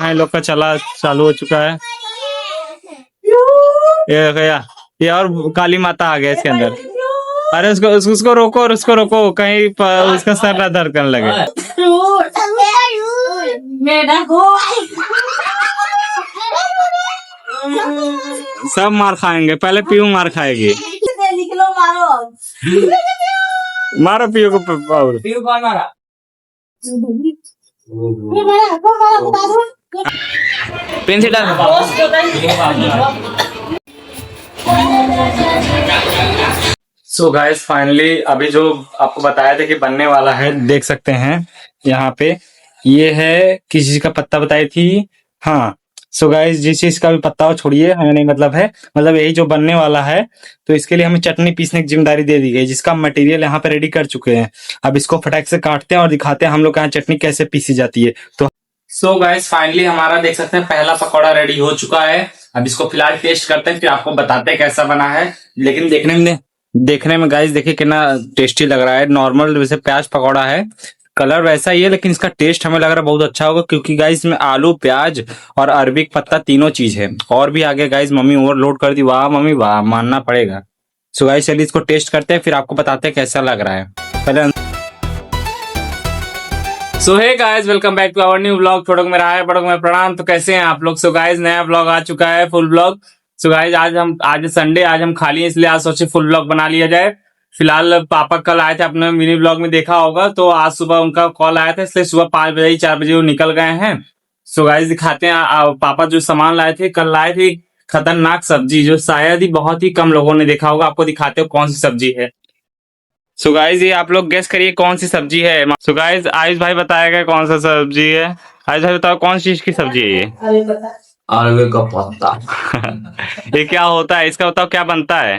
यहाँ लोग का चला चालू हो चुका है। ये गया, ये और काली माता आ गया इसके अंदर। अरे उसको रोको और उसको रोको, कहीं उसका सर ना दर्द करने लगे। सब मार खाएंगे, पहले पीयू मार खाएगी। मारो पीयू को। पीयू कौन मारा? पेन से डाल। सो गाइस फाइनली अभी जो आपको बताया था कि बनने वाला है, देख सकते हैं यहाँ पे। ये है किस चीज का पत्ता बताई थी? हाँ, सो गाइस जिस चीज का भी पत्ता हो छोड़िए, हमें नहीं मतलब है, मतलब यही जो बनने वाला है। तो इसके लिए हमें चटनी पीसने की जिम्मेदारी दे दी गई, जिसका मटेरियल यहाँ पे रेडी कर चुके हैं। अब इसको फटाक से काटते हैं और दिखाते हैं हम लोग यहाँ चटनी कैसे पीसी जाती है। तो सो गाइस फाइनली हमारा देख सकते हैं पहला पकौड़ा रेडी हो चुका है। अब इसको फिलहाल टेस्ट करते हैं, फिर आपको बताते हैं कैसा बना है। लेकिन देखने में गाइस देखिए कितना टेस्टी लग रहा है। नॉर्मल वैसे प्याज पकौड़ा है, कलर वैसा ही है, लेकिन इसका टेस्ट हमें लग रहा है बहुत अच्छा होगा, क्योंकि गाइस इसमें आलू, प्याज और अरबी का पत्ता तीनों चीज है। और भी आगे गाइस मम्मी ओवरलोड कर दी। वाह मम्मी वाह, मानना पड़ेगा। सो गाइस चलिए इसको टेस्ट करते हैं, फिर आपको बताते हैं कैसा लग रहा है। पहले so hey guys, welcome back to our new vlog. छोटो को मेरा है, बड़ों को मैं प्रणाम। तो कैसे हैं आप लोग? सो गाइस नया व्लॉग आ चुका है, फुल व्लॉग। सो गाइस आज संडे, आज हम खाली हैं, इसलिए आज सोचे फुल व्लॉग बना लिया जाए। फिलहाल पापा कल आए थे, अपने मिनी व्लॉग में देखा होगा, तो आज सुबह उनका कॉल आया था, इसलिए सुबह 5 बजे 4 बजे वो निकल गए हैं। सो गाइस दिखाते हैं पापा जो सामान लाए थे, कल लाए थे खतरनाक सब्जी, जो शायद ही बहुत ही कम लोगों ने देखा होगा। आपको दिखाते हो कौन सी सब्जी है। सो गाइस ये आप लोग गेस करिए कौन सी सब्जी है। सो गाइस आयुष भाई बताएगा कौन सा सब्जी है। आयुष भाई बताओ कौन सी चीज की सब्जी है ये? आलू का पत्ता। ये क्या होता है? इसका बताओ क्या बनता है?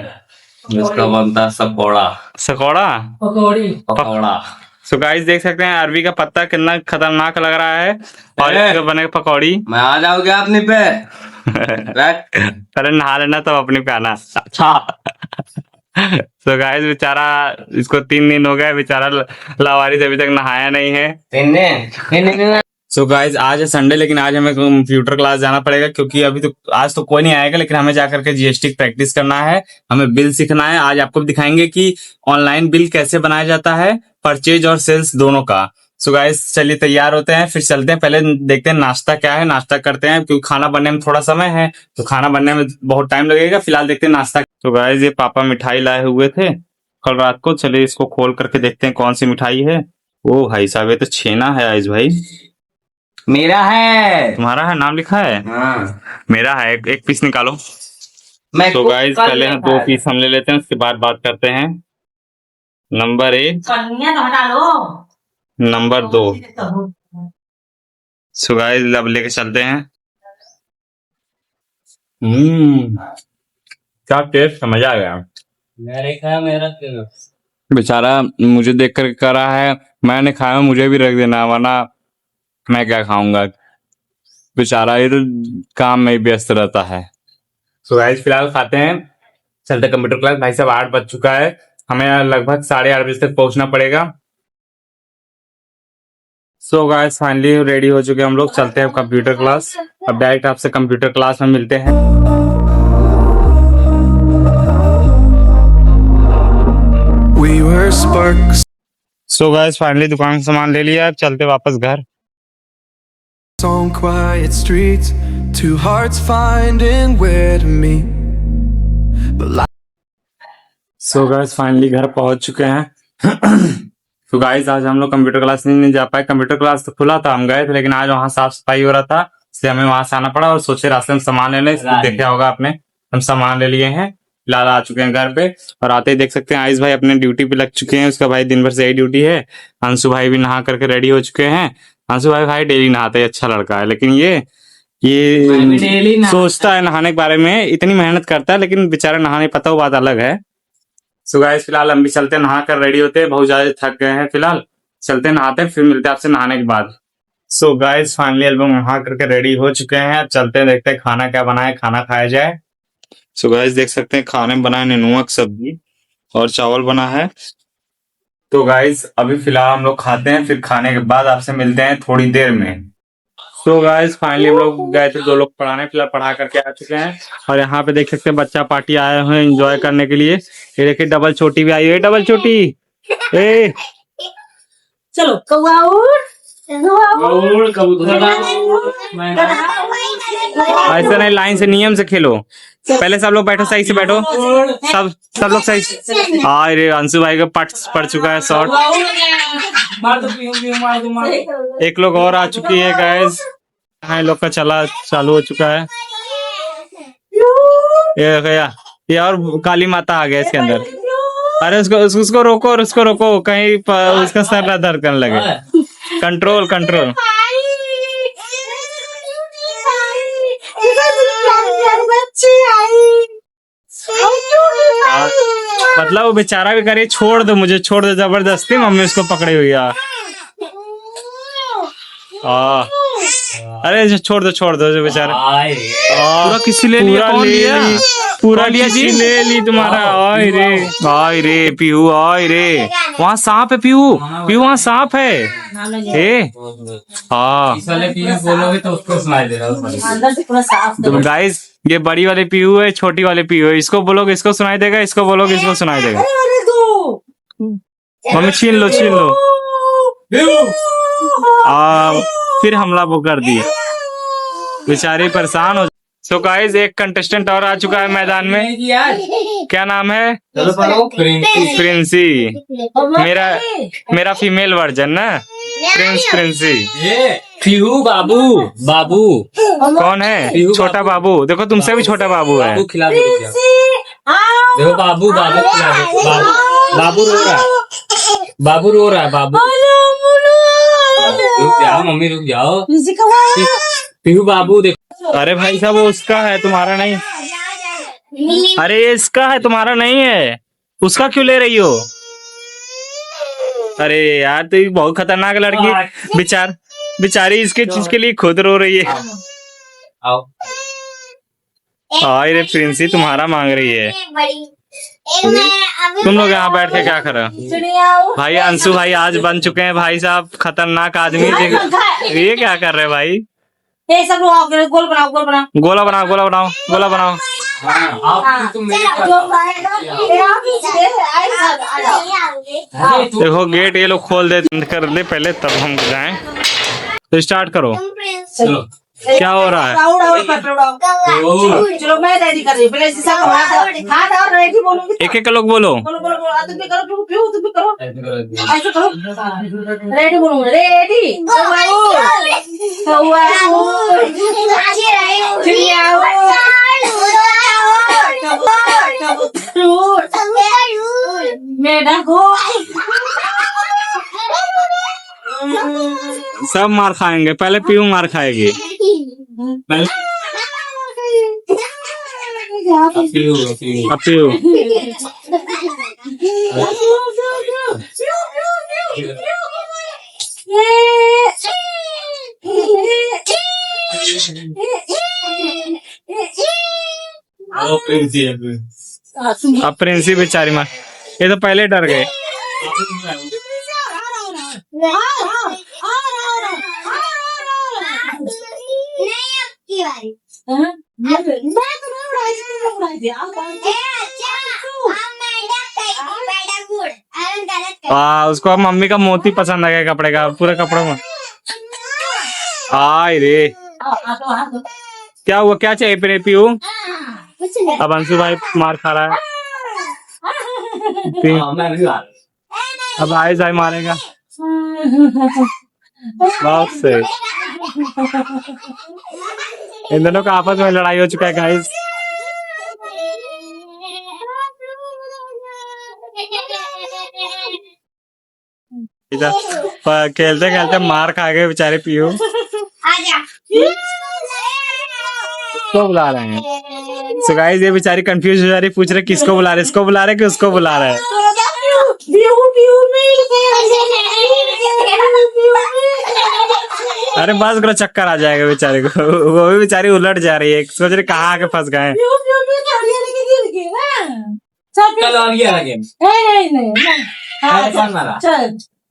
इसका बनता है सकोड़ा। सकोड़ा? पकौड़ा। सो गाइस देख सकते हैं अरबी का पत्ता कितना खतरनाक लग रहा है, और इसका बने पकौड़ी। मैं आ जाऊंगा अपनी पे। पहले नहा लेना तब अपनी पे आना। तो गाइस बेचारा, इसको 3 दिन हो गए, बेचारा लावारिस अभी तक नहाया नहीं है। सो गाइस आज है संडे, लेकिन आज हमें कंप्यूटर क्लास जाना पड़ेगा, क्योंकि अभी तो आज तो कोई नहीं आएगा, लेकिन हमें जाकर के जीएसटी प्रैक्टिस करना है, हमें बिल सीखना है। आज आपको दिखाएंगे कि ऑनलाइन बिल कैसे बनाया जाता है, परचेज और सेल्स दोनों का। सो गाइस चलिए तैयार होते हैं, फिर चलते हैं। पहले देखते हैं नाश्ता क्या है, नाश्ता करते हैं, क्योंकि खाना बनने में थोड़ा समय है, तो खाना बनने में बहुत टाइम लगेगा। फिलहाल देखते हैं नाश्ता। तो गाइस ये पापा मिठाई लाए हुए थे कल रात को, चलिए इसको खोल करके देखते हैं कौन सी मिठाई है। ओ भाई साहब, ये तो छेना है आयुष भाई। मेरा है। तुम्हारा है? नाम लिखा है? हाँ। मेरा है। एक पीस निकालो। तो गाइस पहले हम 2 पीस हम ले लेते हैं, उसके बाद बात करते हैं। Number 1, number 2। सो गाइस अब लेके चलते हैं। क्या टेस्ट, मजा आ गया। मेरा बेचारा मुझे देख कर कह रहा है मैंने खाया, मुझे भी रख देना, वरना मैं क्या खाऊंगा। बेचारा ये तो काम में व्यस्त रहता है। सो गाइस फिलहाल खाते हैं, चलते कंप्यूटर क्लास। भाई साहब 8 बज चुका है, हमें लगभग 8:30 बजे तक पहुंचना पड़ेगा। सो गाइस फाइनली रेडी हो चुके हैं हम लोग, चलते हैं कंप्यूटर क्लास। अब डायरेक्ट आपसे कंप्यूटर क्लास में मिलते हैं। सो गाइस फाइनली दुकान से सामान ले लिया, अब चलते वापस घर। On quiet streets, two hearts finding where to meet. So guys finally घर पहुंच चुके हैं। तो गाइस आज हम लोग कंप्यूटर क्लास नहीं जा पाए। कंप्यूटर क्लास तो खुला था, हम गए थे, लेकिन आज वहाँ साफ सफाई हो रहा था, इसलिए हमें वहां से आना पड़ा। और सोचे रास्ते में सामान लेने, देखा होगा आपने, हम सामान ले लिए हैं, फिलहाल आ चुके हैं घर पे। और आते ही देख सकते हैं आयुष भाई अपने ड्यूटी पे लग चुके हैं, उसका भाई दिन भर से यही ड्यूटी है। अंशु भाई भी नहा करके रेडी हो चुके हैं। अंशु भाई डेली नहाते हैं, अच्छा लड़का है, लेकिन ये सोचता है नहाने के बारे में, इतनी मेहनत करता है, लेकिन बेचारा नहा नहीं पाता, वो बात अलग है। सो गाइस फिलहाल हम भी चलते हैं, नहा कर रेडी होते हैं, बहुत ज्यादा थक गए हैं। फिलहाल चलते हैं नहाते हैं, फिर मिलते हैं आपसे नहाने के बाद। सो गाइस फाइनली एल्बम नहा करके रेडी हो चुके हैं, अब चलते हैं देखते हैं खाना क्या बना है, खाना खाया जाए। सो गाइस देख सकते हैं खाने में बना है नेनुआ की सब्जी और चावल बना है। तो गाइस अभी फिलहाल हम लोग खाते हैं, फिर खाने के बाद आपसे मिलते हैं थोड़ी देर में। सो गाइस फाइनली हम लोग गए थे 2 लोग पढ़ाने, फिलहाल पढ़ा करके आ चुके हैं। और यहाँ पे देख सकते हैं बच्चा पार्टी आए हुए हैं एंजॉय करने के लिए। ये देखिए डबल चोटी भी आई है, डबल चोटी। ए चलो कौआ उड़ ऐसे नहीं, लाइन से नियम से खेलो। पहले सब लोग बैठो, सही से बैठो। सब लोग सही से। अरे अंशु भाई का पड़ चुका है शॉट। एक लोग और आ चुकी है गाइस। हाँ, लोग का चालू हो चुका है। ये गया, ये और काली माता आ गया इसके अंदर। अरे उसको रोको, और उसको रोको, कहीं उसका सर ना दर्द करने लगे। Control control. मतलब वो बेचारा भी करे, छोड़ दो मुझे, छोड़ दो, जबरदस्ती मम्मी उसको पकड़ी हुई है। अरे छोड़ दो जो बेचारा। पूरा किसी ले लिया, कौन लिया? पूरा लिया जी, ले ली तुम्हारा। आय रे पीहू, आय रे वहाँ सांप है पीहू, वहाँ सांप है। हाँ बोलोगे तो उसको सुनाई दे रहा अंदर से पूरा साफ तो गाइस, ये बड़ी वाले पीहू है, छोटी वाले पीहू है। इसको बोलोगे इसको सुनाई देगा, इसको बोलोगे इसको सुनाई देगा। मम्मी छीन लो फिर हमला वो कर दिए, बेचारे परेशान हो। सो गाइस एक कंटेस्टेंट और आ चुका है मैदान में। क्या नाम है? प्रिंसी। मेरा फीमेल वर्जन ना, प्रिंसी। पीहू बाबू कौन है? छोटा बाबू। देखो तुमसे भी छोटा बाबू है। खिला दो, देखो बाबू खिला दो। बाबू रो रहा है। बाबू रुक जाओ मम्मी, रुक जाओ। पीहू बाबू देखो। अरे भाई साहब वो उसका है, तुम्हारा नहीं। अरे ये इसका है, तुम्हारा नहीं है। उसका क्यों ले रही हो? अरे यार तो ये बहुत खतरनाक लड़की, बेचारी इसके चीज के लिए खुद रो रही है। आओ अरे प्रिंसी तुम्हारा मांग रही है। तुम लोग यहाँ बैठ के क्या कर रहे हो? भाई अंशु भाई आज बन चुके हैं भाई साहब खतरनाक आदमी। ये क्या कर रहे हैं भाई? सब लोग गोला बनाओ। देखो गेट ये लोग खोल दे कर दे पहले, तब हम जाएं। तो स्टार्ट करो। क्या हो रहा है? चलो मैं रेडी कर रही हूँ। पहले हाथ और रेडी बोलूंगी। एक लोग बोलो। तुम भी करो। ऐसे करो। रेडी बोलूंगी। रेडी सब मार खाएंगे, पहले पीहू मार खाएगी। अब पीहू। अब प्रिंसी बेचारी मार, ये तो पहले डर गए। उसको मम्मी का मोती पसंद आ गया कपड़े का, पूरे कपड़ों में। आय रे क्या हुआ? क्या चाहिए फिर पीहू? अब अंशु भाई मार खा रहा है। अब आयुष भाई मारेगा। बहुत सही। इन दोनों का आपस में लड़ाई हो चुका है गाइस। खेलते खेलते मार खा गए बेचारे पीहू। किसको बुला रहे हैं? सो गाइस ये बेचारी कंफ्यूज हो जा रही, पूछ रहे किसको बुला रहे, इसको बुला रहे कि उसको बुला रहे हैं। अरे बस करो, चक्कर आ जाएगा बेचारे को। वो भी बेचारी उलट जा रही है, सोच रही कहाँ आके फंस गए।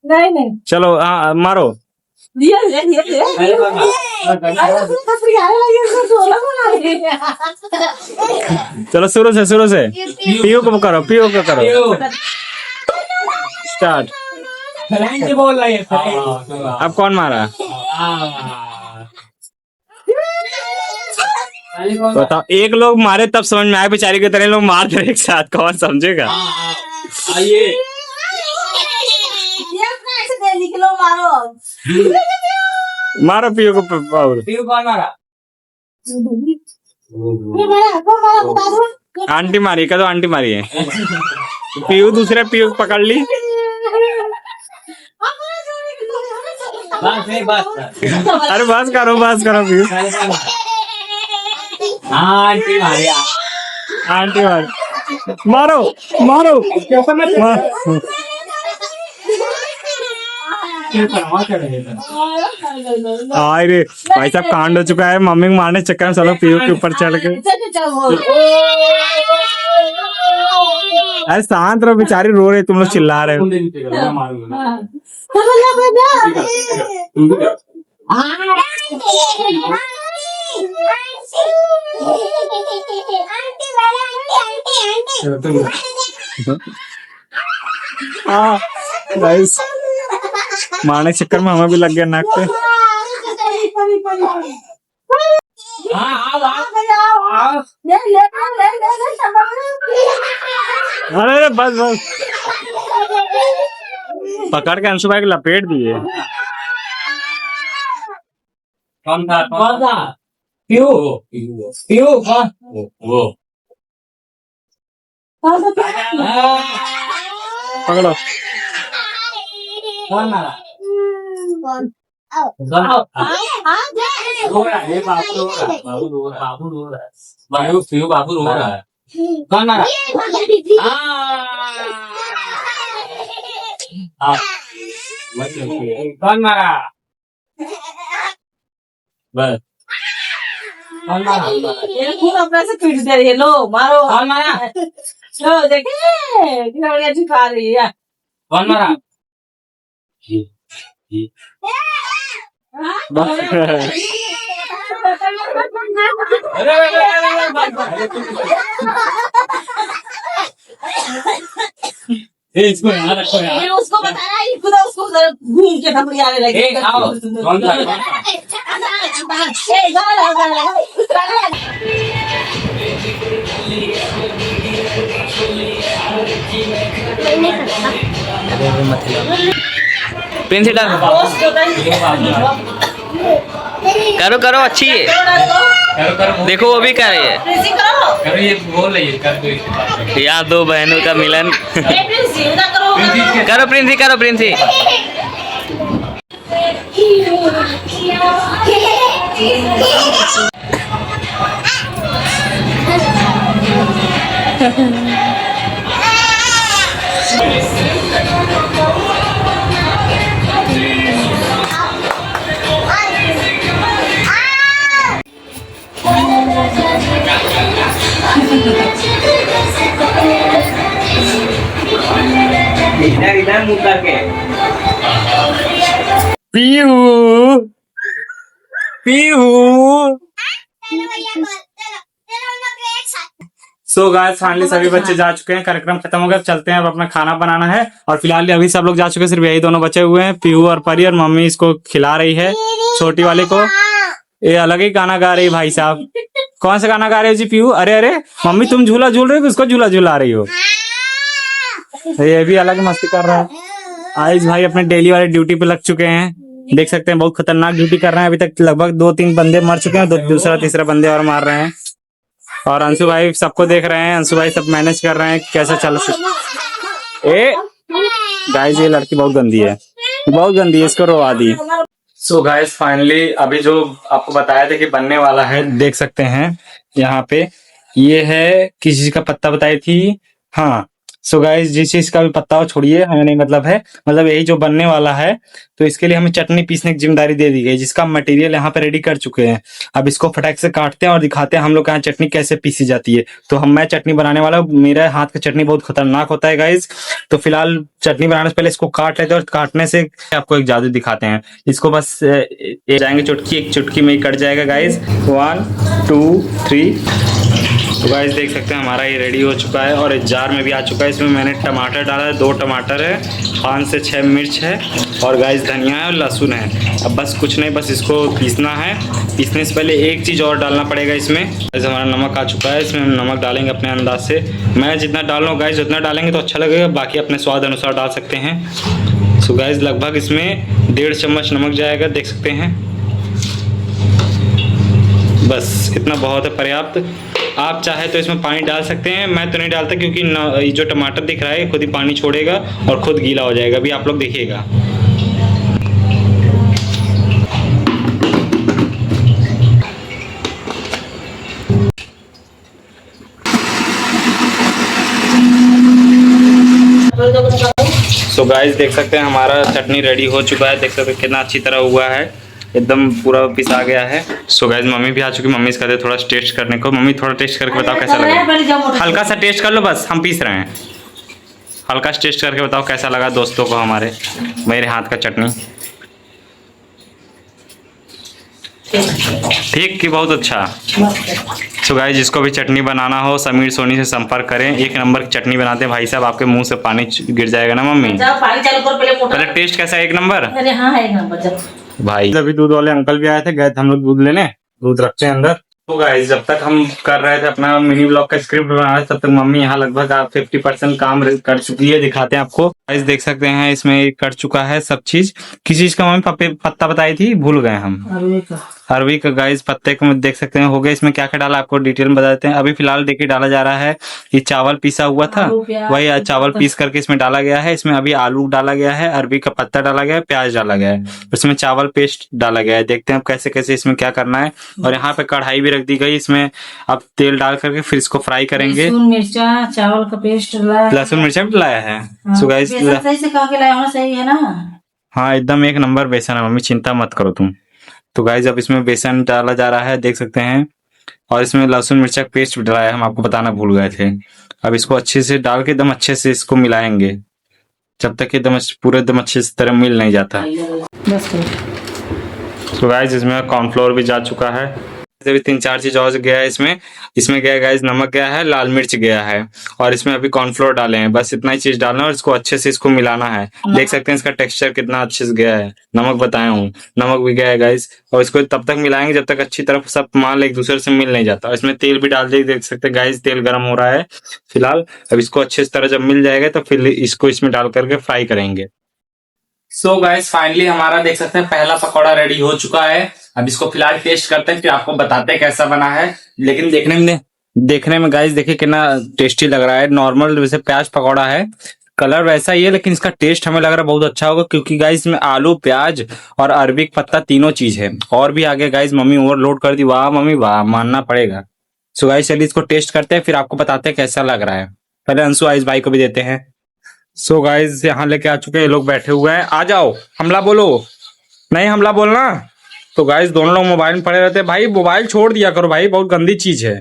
नहीं चलो हाँ मारो। धीरे धीरे धीरे अरे बाबा चलो शुरू से पीयू को करो स्टार्ट। फ्रेंच बोल रही है। अब कौन मारा बताओ? एक लोग मारे तब समझ में आए, बेचारी की तरह लोग मार दे एक साथ, कौन समझेगा? आइए निकलो मारो मारो पीयू को और पीयू कौन मारा? आंटी मारी का, तो आंटी मारी है। पीयू दूसरे पीयू को पकड़ ली। बस नहीं बस। अरे बस करो पीयू। हाँ आंटी मारी। आंटी मारो अरे भाई साहब कांड हो चुका है। मम्मी को मारने के चक्कर में सब लोग पीयू के ऊपर चढ़ के। अरे शांत रहो, बेचारी रो रही, तुम लोग चिल्ला रहे हो। हाँ गाइस, मारने के चक्कर में हमें भी लग गया नाक पे। अरे बस पकड़ के अंशु भाई को लपेट दिए। कौन था? पीयू कौन? वो पकड़ो। कौन मारा? रो रहा है बाबू रो रहा है। कौन मारा? कौन मारा? बस कौन मारा? ये खून अपने से पीट दे रही है। लो मारो। कौन मारा? लो देखे कितना झुका रही है। कौन मारा? इसको यहाँ रखो यार। ये उसको बताना, ये खुदा उसको घूम के थपड़ी आने लगी। ए, आओ। कौन था? ए, गाना। प्रिंसी डाल करो अच्छी है। करो देखो वो भी कर रही है। करो ये बोल रही है। कर दो इसके यहाँ दो बहनों का मिलन। बाद। करो प्रिंसी। इधर मुंह करके। पीयू सो गाइस फाइनली सभी बच्चे जा चुके हैं, कार्यक्रम खत्म हो गया। अब चलते हैं, अब अपना खाना बनाना है। और फिलहाल अभी सब लोग जा चुके हैं, सिर्फ यही दोनों बचे हुए हैं, पीयू और परी। और मम्मी इसको खिला रही है छोटी वाले को। ये अलग ही गाना गा रही है भाई साहब। कौन सा गाना गा रहे हो जी पीयू? अरे मम्मी तुम झूला झूल रही हो, उसको झूला झूला रही हो। ये भी अलग मस्ती कर रहा है। आयुष भाई अपने डेली वाले ड्यूटी पे लग चुके हैं, देख सकते हैं बहुत खतरनाक ड्यूटी कर रहे हैं। अभी तक लगभग 2-3 बंदे मर चुके हैं, दूसरा तीसरा बंदे और मार रहे हैं। और अंशु भाई सबको देख रहे हैं, अंशु भाई सब मैनेज कर रहे हैं कैसा चल सकता। ए गाइस ये लड़की बहुत गंदी है, इसको रोवा दी। सो गाइस फाइनली अभी जो आपको बताया था कि बनने वाला है, देख सकते हैं यहाँ पे। ये है किसी चीज का पत्ता बताई थी। हाँ सो गाइस जिस चीज का भी पत्ता हो छोड़िए, हमें नहीं मतलब है, मतलब यही जो बनने वाला है, तो इसके लिए हमें चटनी पीसने की जिम्मेदारी दे दी गई, जिसका मटेरियल यहाँ पे रेडी कर चुके हैं। अब इसको फटाक से काटते हैं और दिखाते हैं हम लोग के यहाँ चटनी कैसे पीसी जाती है। तो मैं चटनी बनाने वाला हूँ, मेरे हाथ का चटनी बहुत खतरनाक होता है गाइस। तो फिलहाल चटनी बनाने से पहले इसको काट लेते हैं, और काटने से आपको एक जादू दिखाते हैं। इसको बस जाएंगे चुटकी, एक चुटकी में ही कट जाएगा गाइस। 1 2 3। तो गाइस देख सकते हैं हमारा ये रेडी हो चुका है, और इस जार में भी आ चुका है। इसमें मैंने टमाटर डाला है, 2 टमाटर है, 5 से 6 मिर्च है, और गाइस धनिया है और लहसुन है। अब बस कुछ नहीं, बस इसको पीसना है। पीसने से पहले एक चीज़ और डालना पड़ेगा इसमें। गाइस हमारा नमक आ चुका है, इसमें हम नमक डालेंगे अपने अंदाज से। मैं जितना डाल रहा हूँ गाइस उतना डालेंगे तो अच्छा लगेगा, बाकी अपने स्वाद अनुसार डाल सकते हैं। सो गाइस लगभग इसमें 1.5 चम्मच नमक जाएगा, देख सकते हैं। बस इतना बहुत है, पर्याप्त। आप चाहे तो इसमें पानी डाल सकते हैं, मैं तो नहीं डालता, क्योंकि ये जो टमाटर दिख रहा है खुद ही पानी छोड़ेगा और खुद गीला हो जाएगा। अभी आप लोग देखिएगा। सो गाइस देख सकते हैं हमारा चटनी रेडी हो चुका है, देख सकते हैं कितना अच्छी तरह हुआ है, एकदम पूरा पिसा गया है। सो गाइस मम्मी भी आ चुकी, मम्मी से कहते थोड़ा टेस्ट करने को। मम्मी थोड़ा टेस्ट करके बताओ कैसा लगा। हल्का सा टेस्ट कर लो, बस हम पीस रहे हैं। हल्का सा टेस्ट करके बताओ कैसा लगा दोस्तों को हमारे, मेरे हाथ का चटनी। ठीक कि बहुत अच्छा। सो गाइस जिसको भी चटनी बनाना हो समीर सोनी से संपर्क करें, 1 नंबर की चटनी बनाते हैं भाई साहब। आपके मुंह से पानी गिर जाएगा ना मम्मी। जाओ पानी चालू कर पहले टेस्ट कैसा है? 1 नंबर। अरे हाँ है 1 नंबर। जब भाई अभी दूध वाले अंकल भी आए थे, गए थे हम लोग दूध लेने, दूध रखते हैं अंदर। तो गाइस जब तक हम कर रहे थे अपना मिनी ब्लॉग का स्क्रिप्ट बना रहे थे, तब तक मम्मी यहाँ लगभग 50% काम कर चुकी है, दिखाते हैं आपको। गाइस देख सकते हैं इसमें कट चुका है सब चीज। किस चीज का मम्मी पत्ता बताई थी, भूल गए हम। अरवी का गाइस पत्ते को देख सकते हैं हो गए। इसमें क्या क्या डाला आपको डिटेल में बता देते हैं। अभी फिलहाल देखिए डाला जा रहा है, ये चावल पीसा हुआ था, वही चावल पीस करके इसमें डाला गया है। इसमें अभी आलू डाला गया है, अरवी का पत्ता डाला गया है, प्याज डाला गया है, इसमें चावल पेस्ट डाला गया है। देखते हैं अब कैसे कैसे इसमें क्या करना है। और यहाँ पे कढ़ाई भी रख दी गई, इसमें अब तेल डाल करके फिर इसको फ्राई करेंगे। लहसुन मिर्चा चावल का पेस्ट लहसुन मिर्चा भी लाया है। सो गाइस सही से कहा के लाया होना सही है ना। हाँ एकदम 1 नंबर बेसन है मम्मी, चिंता मत करो तुम। तो गाइस अब इसमें बेसन डाला जा रहा है, देख सकते हैं, और इसमें लहसुन मिर्चा का पेस्ट भी डाला है, हम आपको बताना भूल गए थे। अब इसको अच्छे से डाल के एकदम अच्छे से इसको मिलाएंगे, जब तक एकदम पूरे एकदम अच्छे से तरह मिल नहीं जाता। बस तो गाइस इसमें कॉर्नफ्लोर भी जा चुका है, अभी 3-4 चीज और गया है इसमें गया है गाइस, नमक गया है, लाल मिर्च गया है, और इसमें अभी कॉर्नफ्लोर डाले हैं। बस इतना ही चीज डालना है और इसको अच्छे से इसको मिलाना है। देख सकते हैं इसका टेक्सचर कितना अच्छे से गया है। नमक बताया हूँ, नमक भी गया है गाइस, और इसको तब तक मिलाएंगे जब तक अच्छी तरह सब माल एक दूसरे से मिल नहीं जाता। इसमें तेल भी डाल दिए, देख सकते हैं गाइस तेल गर्म हो रहा है फिलहाल। अब इसको अच्छे तरह जब मिल जाएगा तो फिर इसको इसमें डाल करके फ्राई करेंगे। सो गाइस फाइनली हमारा देख सकते हैं पहला पकौड़ा रेडी हो चुका है। अब इसको फिलहाल टेस्ट करते हैं, फिर आपको बताते हैं कैसा बना है। लेकिन देखने में गाइस देखिए कितना टेस्टी लग रहा है। नॉर्मल वैसे प्याज पकौड़ा है, कलर वैसा ही है, लेकिन इसका टेस्ट हमें लग रहा है बहुत अच्छा होगा, क्योंकि गाइस इसमें आलू, प्याज और अरबी का पत्ता तीनों चीज है। और भी आगे गाइस मम्मी ओवरलोड कर दी, वाह मम्मी वाह, मानना पड़ेगा। सो गाइस चलिए इसको टेस्ट करते हैं, फिर आपको बताते हैं कैसा लग रहा है। पहले अंशु आइस भाई को भी देते हैं। सो गाइस यहाँ लेके आ चुके हैं, ये लोग बैठे हुए हैं। आ जाओ, हमला बोलो, नहीं हमला बोलना। तो गाइस दोनों लोग मोबाइल में पड़े रहते हैं, भाई मोबाइल छोड़ दिया करो भाई, बहुत गंदी चीज है।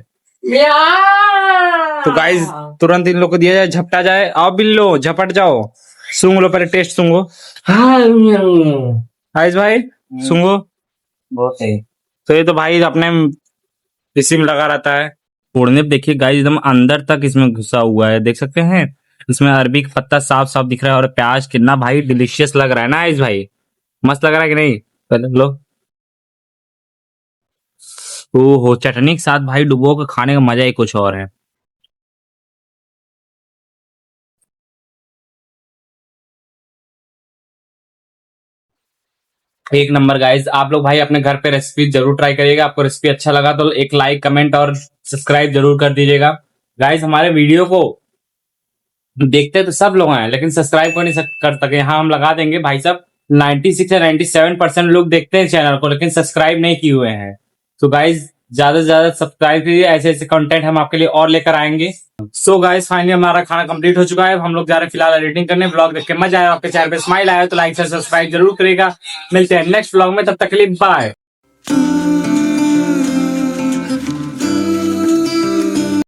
तो गाइस तुरंत इन लोग को दिया जाए, झपटा जाए। आओ बिल्लो झपट जाओ, सूंघ लो, पहले टेस्ट सूंघो। आइस भाई सूंघो, बहुत सही। तो ये तो भाई अपने इसी में लगा रहता है। तोड़ने पे देखिए गाइस एकदम अंदर तक इसमें घुसा हुआ है, देख सकते हैं। इसमें अरबी का पत्ता साफ साफ दिख रहा है, और प्याज कितना भाई डिलीशियस लग रहा है ना आइस भाई, मस्त लग रहा है कि नहीं? पहले लो, ओहो चटनी के साथ भाई डुबो के खाने का मजा ही कुछ और है। एक नंबर गाइस, आप लोग भाई अपने घर पे रेसिपी जरूर ट्राई करिएगा। आपको रेसिपी अच्छा लगा तो एक लाइक, कमेंट और सब्सक्राइब जरूर कर दीजिएगा। गाइस हमारे वीडियो को देखते तो सब लोग हैं, लेकिन सब्सक्राइब को नहीं कर सके। यहाँ हम लगा देंगे भाई साहब, 96 या 97% लोग देखते हैं चैनल को, लेकिन सब्सक्राइब नहीं किए हुए हैं। तो गाइज ज्यादा से ज्यादा सब्सक्राइब कीजिए, ऐसे ऐसे कंटेंट हम आपके लिए और लेकर आएंगे। सो गाइस फाइनली हमारा खाना कंप्लीट हो चुका है, हम लोग जा रहे हैं फिलहाल एडिटिंग करने। ब्लॉग देख के मजा आया, आपके चेहरे पे स्माइल आया तो लाइक से सब्सक्राइब जरूर करेगा। मिलते हैं नेक्स्ट ब्लॉग में, तब तक के लिए बाय।